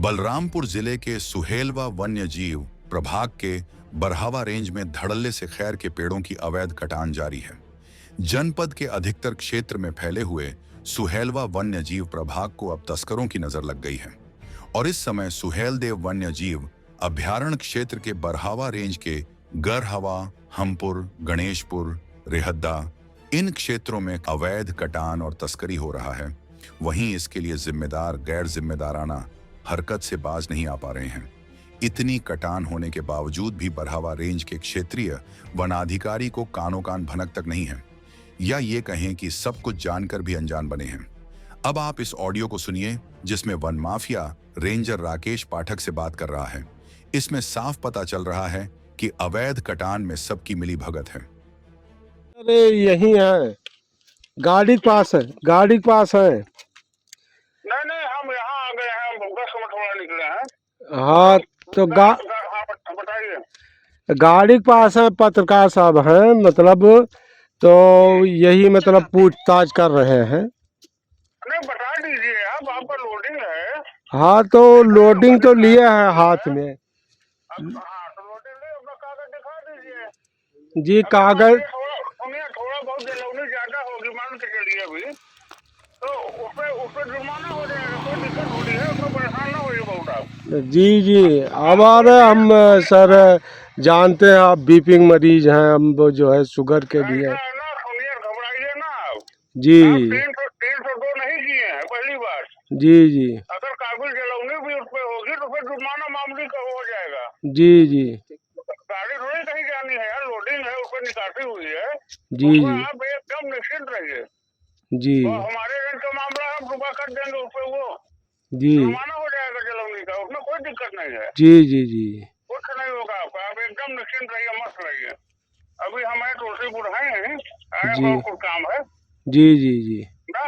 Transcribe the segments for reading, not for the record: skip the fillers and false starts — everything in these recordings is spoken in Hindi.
बलरामपुर जिले के सुहेलवा वन्य जीव प्रभाग के बरहावा रेंज में धड़ल्ले से खैर के पेड़ों की अवैध कटान जारी है। जनपद के अधिकतर क्षेत्र में फैले हुए सुहेलवा वन्य जीव प्रभाग को अब तस्करों की नजर लग गई है और इस समय सुहेलदेव वन्य जीव अभ्यारण्य क्षेत्र के बरहावा रेंज के गरहवा, हमपुर, गणेशपुर, रेहद्दा इन क्षेत्रों में अवैध कटान और तस्करी हो रहा है। वहीं इसके लिए जिम्मेदार गैर जिम्मेदाराना हरकत से बाज नहीं आ पा रहे हैं। इतनी कटान होने के बावजूद भी बरहावा रेंज के क्षेत्रीय वनाधिकारी को कानो कान भनक तक नहीं है, या ये कहें कि सब कुछ जानकर भी अनजान बने हैं। अब आप इस ऑडियो को सुनिए जिसमें वन माफिया रेंजर राकेश पाठक से बात कर रहा है। इसमें साफ पता चल रहा है कि अवैध कटान में सबकी मिली भगत है। अरे यही है, गाड़ी के पास है, गाड़ी के पास है। नहीं हम यहाँ आ गए हैं, हम 10 मिनट थोड़ा निकले हैं। हाँ तो बताइए। गाड़ी के पास है, पत्रकार साहब हैं, मतलब तो यही मतलब पूछताछ कर रहे हैं। नहीं बता दीजिए आप, आपका लोडिंग है। हाँ तो लोडिंग तो लिया है हाथ में। हाँ तो लोडिंग ले, अपना कागज दिखा दीजिए। जी कागज थोड़ा बहुत जलौनी ज्यादा होगी मान के चलिए अभी, तो उसपे जुर्माना हो जाएगा। कोई दिक्कत हो रही है, उसमें परेशान ना होइए बहुत आप। जी हमारे हम सर जानते हैं आप बीपी मरीज हैं, हम वो जो है शुगर के भी हैं। ना सुनिए, घबराइए ना आप। जी 302 नहीं किए हैं पहली बार। जी अगर काबिल जलौनी भी उस पर होगी तो फिर जुर्माना मामूली का हो जाएगा। जी गाड़ी थोड़ी कहीं जानी है यार, लोडिंग है, उस पर निकासी हुई है। जी आप एकदम निश्चिंत रहिए। जी तो हमारे रेंज का मामला हम रुपा कर देंगे उस पर, वो जी जुर्माना हो जाएगा जलौनी का, उसमें कोई दिक्कत नहीं है। जी कुछ नहीं होगा आपका, आप एकदम निश्चिंत रहिए, मस्त रहिए। अभी हमारे तुलसीपुर हैं, आया कुछ काम है जी ना।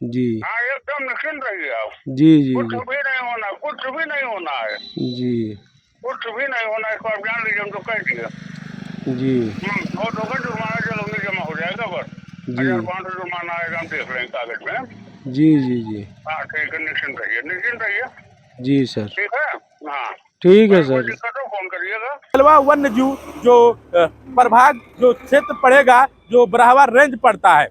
जी हाँ एकदम निश्चिंत रहिए आप। जी कुछ भी नहीं होना, कुछ भी नहीं होना है, जी कुछ भी नहीं होना। इसको आप जान लीजिए, हम तो कह दिए जी और होगा जुर्माना जलौनी जमा हो जाएगा। बस 1500 जुर्माना आएगा, हम देख लेंगे कागज में। जी हाँ ठीक है, निश्चिंत रहिए। जी सर, ठीक है। हाँ ठीक है सर। दिक्कत हो फोन करिएगा। सुहेलवा वन्य जीव जो प्रभाग जो क्षेत्र पड़ेगा, जो बरहावा रेंज पड़ता है।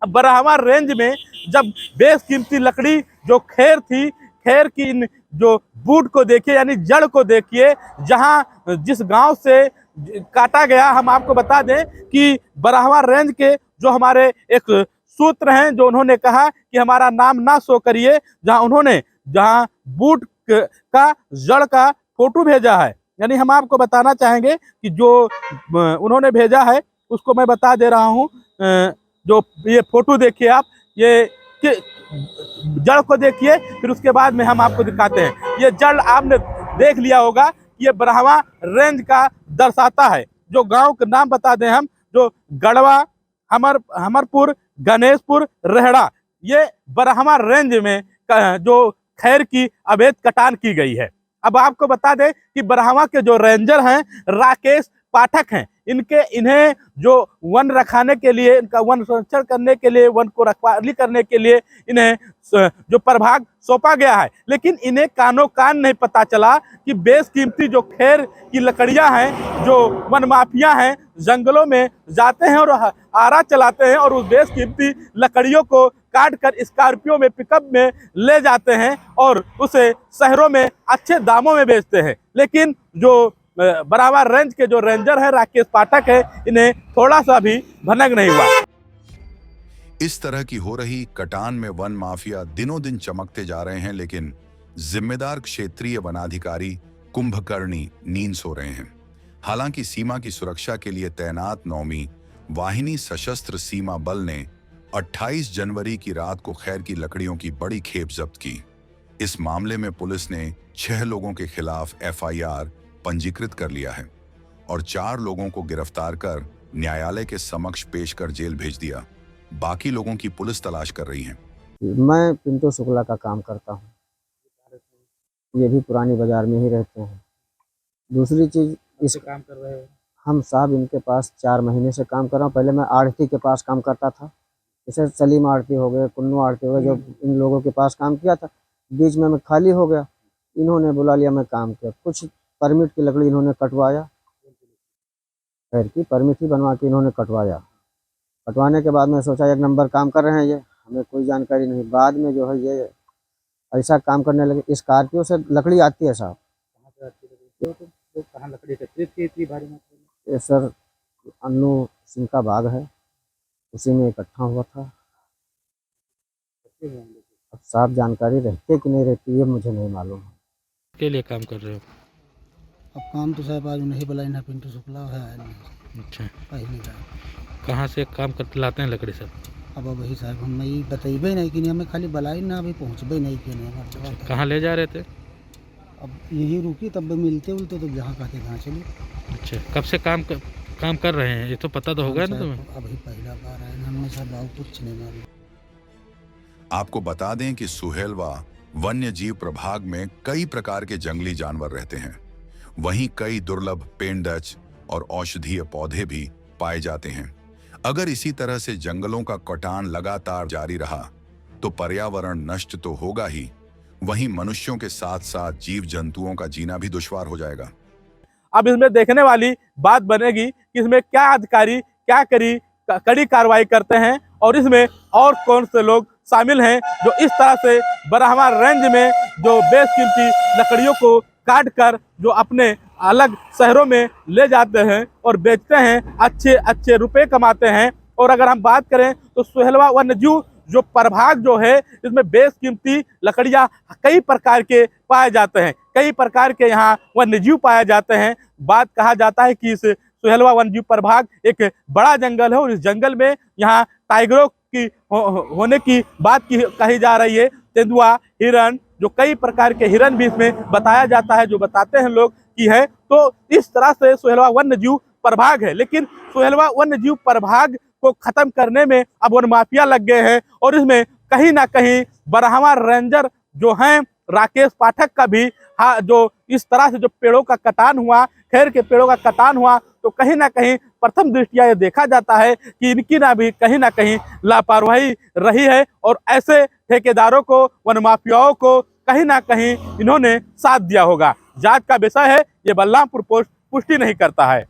अब बरहावा रेंज में जब बेशकीमती लकड़ी जो खैर थी, खैर की इन जो बूट को देखिए, यानी जड़ को देखिए, जहां जिस गांव से काटा गया। हम आपको बता दें कि बरहावा रेंज के जो हमारे एक सूत्र हैं, जो उन्होंने कहा कि हमारा नाम ना शो करिए, जहां बूट का जड़ का फोटो भेजा है। यानी हम आपको बताना चाहेंगे कि जो उन्होंने भेजा है उसको मैं बता दे रहा हूँ। जो ये फोटो देखिए आप, ये जड़ को देखिए, फिर उसके बाद में हम आपको दिखाते हैं। ये जड़ आपने देख लिया होगा, ये बरहावा रेंज का दर्शाता है। जो गांव का नाम बता दें हम, जो गढ़वा, हमरपुर, गणेशपुर, रेहड़ा, ये बरहावा रेंज में जो खैर की अवैध कटान की गई है। अब आपको बता दें कि बरहावा के जो रेंजर हैं राकेश पाठक हैं, इन्हें जो वन रखाने के लिए, इनका वन संरक्षण करने के लिए, वन को रखवाली करने के लिए इन्हें जो प्रभाग सौंपा गया है। लेकिन इन्हें कानो कान नहीं पता चला कि बेशकीमती जो खैर की लकड़ियां हैं, जो वन माफिया हैं, जंगलों में जाते हैं और आरा चलाते हैं और उस बेशकीमती लकड़ियों को काट कर स्कॉर्पियो में, पिकअप में ले जाते हैं और उसे शहरों में अच्छे दामों में बेचते हैं। लेकिन जो बरहावा रेंज के जो रेंजर है राकेश पाठक है, इन्हें थोड़ा सा भी भनक नहीं हुआ। इस तरह की हो रही कटान में वन माफिया दिनों दिन चमकते जा रहे हैं, लेकिन जिम्मेदार क्षेत्रीय वनाधिकारी कुंभकर्णी नींद सो रहे हैं। हालांकि सीमा की सुरक्षा के लिए तैनात 9वीं वाहिनी सशस्त्र सीमा बल ने 28 जनवरी की रात को खैर की लकड़ियों की बड़ी खेप जब्त की। इस मामले में पुलिस ने 6 लोगों के खिलाफ FIR पंजीकृत कर लिया है और 4 लोगों को गिरफ्तार कर न्यायालय के समक्ष पेश कर जेल भेज दिया। बाकी लोगों की पुलिस तलाश कर रही है। मैं पिंटू शुक्ला का काम करता हूँ, ये भी पुरानी बाजार में ही रहते हैं। दूसरी चीज़, इस काम कर रहे हैं हम साहब, इनके पास 4 महीने से काम कर रहा हूँ। पहले मैं आढ़ती के पास काम करता था, जैसे सलीम आढ़ती हो गए, कुन्नू आढ़ती हो गए, जब इन लोगों के पास काम किया था, बीच में मैं खाली हो गया। इन्होंने बुला लिया, मैं काम किया। कुछ परमिट की लकड़ी इन्होंने कटवाया, खैर की परमिट ही बनवा के इन्होंने कटवाया। कटवाने के बाद में सोचा एक नंबर काम कर रहे हैं ये, हमें कोई जानकारी नहीं। बाद में जो है ये ऐसा काम करने लगे। स्कॉर्पियो से लकड़ी आती है साहब। कहाँ लकड़ी एकत्रित की इतनी भारी मात्रा में? ये सर अन्नू सिंह का बाग है, उसी में इकट्ठा हुआ था। अब साफ जानकारी रहती है कि नहीं रहती है मुझे नहीं मालूम। के लिए काम कर रहे हो? अब काम तो साहब आज नहीं बुलाई ना, पिंटू शुक्ला है नहीं। अच्छा, पहले का कहाँ से काम करते लाते हैं लकड़ी सब? अब वही साहब हम ये बतेबे नहीं कि नहीं, हमें खाली बुलाई ना, अभी पहुँचबे नहीं कि नहीं हमारे जवाब। कहाँ ले जा रहे थे? अब यही रुकी, तब मिलते उलते तो जहाँ कहते तहाँ चली। अच्छा, कब से काम कर रहे हैं ये तो पता तो होगा ना तुम्हें? अभी पहला बार आए, हमने साहब बाबू कुछ नहीं मालूम। आपको बता दें कि सुहेलवा वन्य जीव प्रभाग में कई प्रकार के जंगली जानवर रहते हैं। वहीं कई दुर्लभ पेंडच और औषधीय पौधे भी पाए जाते हैं। अगर इसी तरह से जंगलों का कटान लगातार जारी रहा तो पर्यावरण नष्ट तो होगा ही, वहीं मनुष्यों के साथ साथ जीव जंतुओं का जीना भी दुश्वार हो जाएगा। अब इसमें देखने वाली बात बनेगी कि इसमें क्या अधिकारी क्या कड़ी कार्रवाई करते हैं और इसमें और कौन से लोग शामिल हैं जो इस तरह से बरहमा रेंज में जो बेशकीमती लकड़ियों को काट कर जो अपने अलग शहरों में ले जाते हैं और बेचते हैं, अच्छे अच्छे रुपए कमाते हैं। और अगर हम बात करें तो सुहेलवा वन्यजीव जो प्रभाग जो है इसमें बेशकीमती लकड़ियां कई प्रकार के पाए जाते हैं, कई प्रकार के यहाँ वन्यजीव पाए जाते हैं। बात कहा जाता है कि इस सुहेलवा वन्यजीव प्रभाग एक बड़ा जंगल है और इस जंगल में यहाँ टाइगरों की होने की बात कही जा रही है। तेंदुआ, हिरण, जो कई प्रकार के हिरण भी इसमें बताया जाता है, जो बताते हैं लोग की है। तो इस तरह से सुहेलवा वन्यजीव प्रभाग है। लेकिन सुहेलवा वन्यजीव प्रभाग को खत्म करने में अब वन माफिया लग गए हैं और इसमें कहीं ना कहीं बरहमा रेंजर जो हैं राकेश पाठक का भी जो इस तरह से जो पेड़ों का कटान हुआ, खैर के पेड़ों का कटान हुआ, तो कहीं ना कहीं प्रथम दृष्टिया ये देखा जाता है कि इनकी ना भी कहीं ना कहीं लापरवाही रही है और ऐसे ठेकेदारों को, वन माफियाओं को कहीं ना कहीं इन्होंने साथ दिया होगा। जांच का विषय है, ये बलरामपुर पोस्ट पुष्टि नहीं करता है।